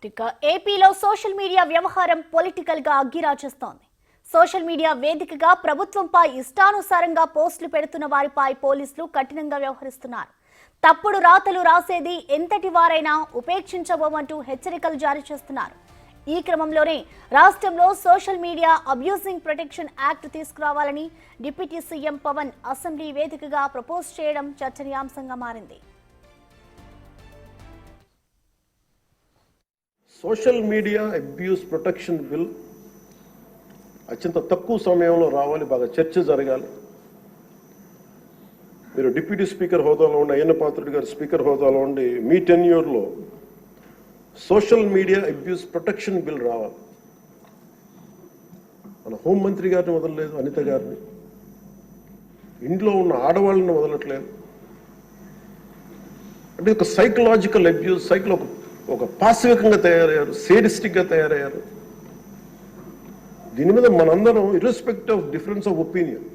ఇక ఏపీలో social media వ్యవహారం పొలిటికల్ గా అగ్గిరాజేస్తోంది. సోషల్ మీడియా వేదికగా ప్రభుత్వంపై ఇష్టానుసారంగా పోస్టులు పెడుతున్న వారిపై పోలీసులు కఠినంగా వ్యవహరిస్తున్నారు. తప్పుడు రాతలు రాసేది ఎంతటి వారైనా ఉపేక్షించబోమంటూ హెచ్చరికలు జారీ చేస్తున్నారు. ఈ క్రమంలోనే రాష్ట్రంలో social media abusing protection act తీసుకురావాలని డిప్యూటీ సీఎం పవన్ అసెంబ్లీ వేదికగా ప్రపోజ్ చేయడం చర్చనీయాంశంగా మారింది. Social media abuse protection bill అత్యంత తక్కువ సమయంలో రావాలి, బాగా చర్చ జరగాలి. మీరు డిప్యూటీ స్పీకర్ హోదాలో ఉండి, అయ్యన్న పాత్రుడు గారు స్పీకర్ హోదాలో ఉండి, మీ టెన్యూర్లో social media abuse protection bill రావాలి. మన హోంమంత్రి గారిని వదలలేదు, అనిత గారిని, ఇంట్లో ఉన్న ఆడవాళ్ళని వదలట్లేదు. అంటే ఒక సైకలాజికల్ అబ్యూస్, ఒక పాశవికంగా తయారయ్యారు, సేడిస్టిక్గా తయారయ్యారు. దీని మీద మనందరం ఇర్రెస్పెక్ట్ ఆఫ్ డిఫరెన్స్ ఆఫ్ ఒపీనియన్,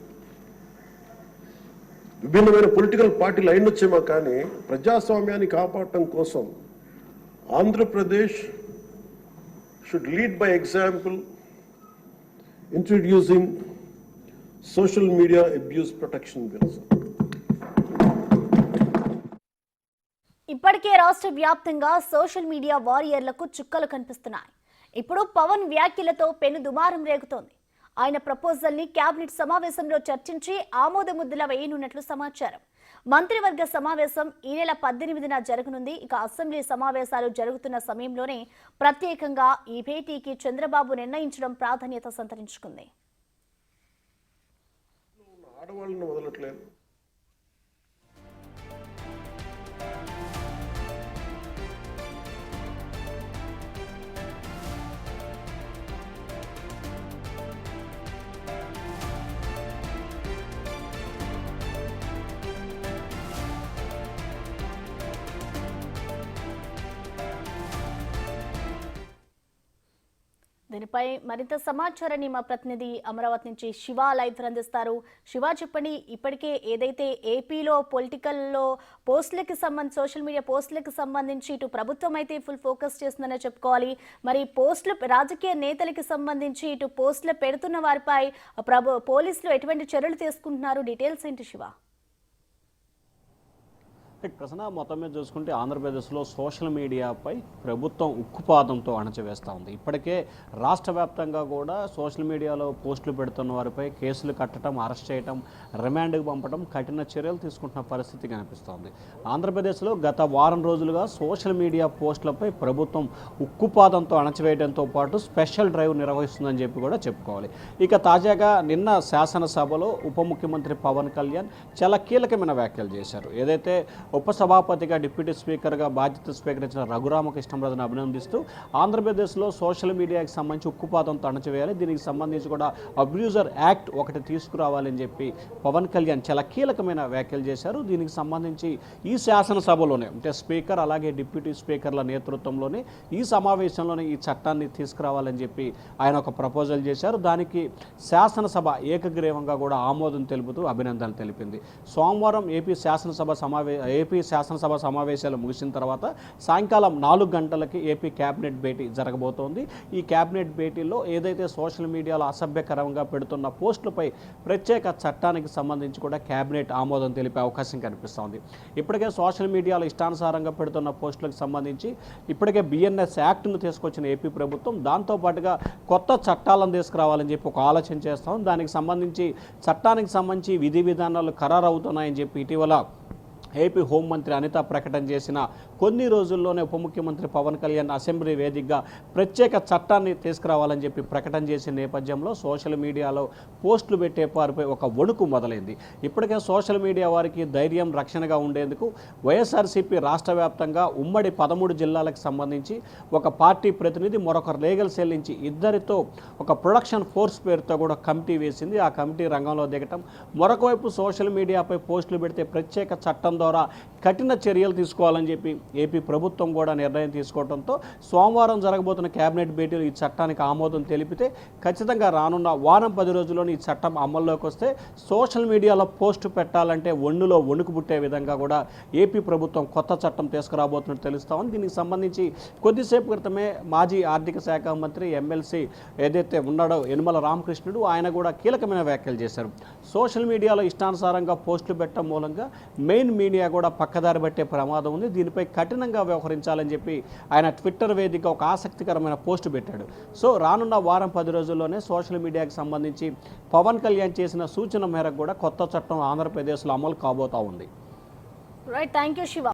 విభిన్నమైన పొలిటికల్ పార్టీలు అయినొచ్చేమో కానీ ప్రజాస్వామ్యాన్ని కాపాడటం కోసం Andhra Pradesh should lead by example introducing social media abuse protection bills. ఇప్పటికే రాష్ట్ర వ్యాప్తంగా సోషల్ మీడియా వారియర్లకు చుక్కలు కనిపిస్తున్నాయి. ఇప్పుడు పవన్ వ్యాఖ్యలతో పెను దుమారం రేగుతోంది. ఆయన ప్రపోజల్ ని కేబినెట్ సమావేశంలో చర్చించి ఆమోద ముద్దుల వేయనున్నట్లు సమాచారం. మంత్రివర్గ సమావేశం ఈ నెల 18న జరగనుంది. ఇక అసెంబ్లీ సమావేశాలు జరుగుతున్న సమయంలోనే ప్రత్యేకంగా ఈ భేటీకి చంద్రబాబు నిర్ణయించడం ప్రాధాన్యత సంతరించుకుంది. ఆడవాళ్ళని వదలట్లేదు. దీనిపై మరింత సమాచారాన్ని మా ప్రతినిధి అమరావతి నుంచి శివ లైవ్ అందిస్తారు. శివ, చెప్పండి, ఇప్పటికే ఏదైతే ఏపీలో పొలిటికల్లో పోస్టులకి సోషల్ మీడియా పోస్టులకు సంబంధించి ఇటు ప్రభుత్వం అయితే ఫుల్ ఫోకస్ చేస్తుందనే చెప్పుకోవాలి. మరి పోస్టులు రాజకీయ నేతలకి సంబంధించి ఇటు పోస్టులు పెడుతున్న వారిపై పోలీసులు ఎటువంటి చర్యలు తీసుకుంటున్నారు? డీటెయిల్స్ ఏంటి శివ? ప్రశ్న మొత్తం మీద చూసుకుంటే ఆంధ్రప్రదేశ్లో సోషల్ మీడియాపై ప్రభుత్వం ఉక్కుపాదంతో అణచివేస్తూ ఉంది. ఇప్పటికే రాష్ట్ర వ్యాప్తంగా కూడా సోషల్ మీడియాలో పోస్టులు పెడుతున్న వారిపై కేసులు కట్టడం, అరెస్ట్ చేయడం, రిమాండ్కి పంపడం, కఠిన చర్యలు తీసుకుంటున్న పరిస్థితి కనిపిస్తోంది. ఆంధ్రప్రదేశ్లో గత వారం రోజులుగా సోషల్ మీడియా పోస్టులపై ప్రభుత్వం ఉక్కుపాదంతో అణచివేయడంతో పాటు స్పెషల్ డ్రైవ్ నిర్వహిస్తుందని చెప్పి కూడా చెప్పుకోవాలి. ఇక తాజాగా నిన్న శాసనసభలో ఉప ముఖ్యమంత్రి పవన్ కళ్యాణ్ చాలా కీలకమైన వ్యాఖ్యలు చేశారు. ఏదైతే ఉపసభాపతిగా డిప్యూటీ స్పీకర్గా బాధ్యత స్వీకరించిన రఘురామకృష్ణరాజును అభినందిస్తూ ఆంధ్రప్రదేశ్లో సోషల్ మీడియాకి సంబంధించి ఉక్కుపాదంతో అణచివేయాలి, దీనికి సంబంధించి కూడా అబ్యూజర్ యాక్ట్ ఒకటి తీసుకురావాలని చెప్పి పవన్ కళ్యాణ్ చాలా కీలకమైన వ్యాఖ్యలు చేశారు. దీనికి సంబంధించి ఈ శాసనసభలోనే అంటే స్పీకర్ అలాగే డిప్యూటీ స్పీకర్ల నేతృత్వంలోనే ఈ సమావేశంలోనే ఈ చట్టాన్ని తీసుకురావాలని చెప్పి ఆయన ఒక ప్రపోజల్ చేశారు. దానికి శాసనసభ ఏకగ్రీవంగా కూడా ఆమోదం తెలుపుతూ అభినందనలు తెలిపింది. సోమవారం ఏపీ శాసనసభ సమావేశాలు ముగిసిన తర్వాత సాయంకాలం 4 గంటలకి ఏపీ కేబినెట్ భేటీ జరగబోతోంది. ఈ కేబినెట్ భేటీలో ఏదైతే సోషల్ మీడియాలో అసభ్యకరంగా పెడుతున్న పోస్టులపై ప్రత్యేక చట్టానికి సంబంధించి కూడా కేబినెట్ ఆమోదం తెలిపే అవకాశం కనిపిస్తోంది. ఇప్పటికే సోషల్ మీడియాలో ఇష్టానుసారంగా పెడుతున్న పోస్టులకు సంబంధించి ఇప్పటికే బిఎన్ఎస్ యాక్ట్ను తీసుకొచ్చిన ఏపీ ప్రభుత్వం దాంతోపాటుగా కొత్త చట్టాలను తీసుకురావాలని చెప్పి ఒక ఆలోచన చేస్తాం. దానికి సంబంధించి చట్టానికి సంబంధించి విధి విధానాలు ఖరారు అవుతున్నాయని చెప్పి ఇటీవల ఏపీ హోంమంత్రి అనిత ప్రకటన చేసిన కొన్ని రోజుల్లోనే ఉప ముఖ్యమంత్రి పవన్ కళ్యాణ్ అసెంబ్లీ వేదికగా ప్రత్యేక చట్టాన్ని తీసుకురావాలని చెప్పి ప్రకటన చేసిన నేపథ్యంలో సోషల్ మీడియాలో పోస్టులు పెట్టే వారిపై ఒక వణుకు మొదలైంది. ఇప్పటికే సోషల్ మీడియా వారికి ధైర్యం, రక్షణగా ఉండేందుకు వైఎస్ఆర్సీపీ రాష్ట్ర వ్యాప్తంగా ఉమ్మడి 13 జిల్లాలకు సంబంధించి ఒక పార్టీ ప్రతినిధి, మరొక లీగల్ సెల్ నుంచి ఇద్దరితో ఒక ప్రొడక్షన్ ఫోర్స్ పేరుతో కూడా కమిటీ వేసింది. ఆ కమిటీ రంగంలో దిగటం, మరొక వైపు సోషల్ మీడియాపై పోస్టులు పెడితే ప్రత్యేక చట్టం ద్వారా కఠిన చర్యలు తీసుకోవాలని చెప్పి ఏపీ ప్రభుత్వం కూడా నిర్ణయం తీసుకోవడంతో సోమవారం జరగబోతున్న కేబినెట్ భేటీలో ఈ చట్టానికి ఆమోదం తెలిపితే ఖచ్చితంగా రానున్న వారం 10 రోజుల్లోని ఈ చట్టం అమల్లోకి వస్తే సోషల్ మీడియాలో పోస్టు పెట్టాలంటే ఒళ్ళులో వణుకు పుట్టే విధంగా కూడా ఏపీ ప్రభుత్వం కొత్త చట్టం తీసుకురాబోతున్నట్టు తెలుస్తా ఉంది. దీనికి సంబంధించి కొద్దిసేపు క్రితమే మాజీ ఆర్థిక శాఖ మంత్రి ఎమ్మెల్సీ ఏదైతే ఉన్నాడో యనమల రామకృష్ణుడు ఆయన కూడా కీలకమైన వ్యాఖ్యలు చేశారు. సోషల్ మీడియాలో ఇష్టానుసారంగా పోస్టులు పెట్టడం మూలంగా మెయిన్ మీడియా కూడా పక్కదారి పట్టే ప్రమాదం ఉంది. దీనిపై కఠినంగా వ్యవహరించాలని చెప్పి ఆయన ట్విట్టర్ వేదిక ఒక ఆసక్తికరమైన పోస్టు పెట్టాడు. సో రానున్న వారం 10 రోజుల్లోనే సోషల్ మీడియాకి సంబంధించి పవన్ కళ్యాణ్ చేసిన సూచన మేరకు కూడా కొత్త చట్టం ఆంధ్రప్రదేశ్లో అమలు కాబోతా ఉంది. Right, thank you Shiva.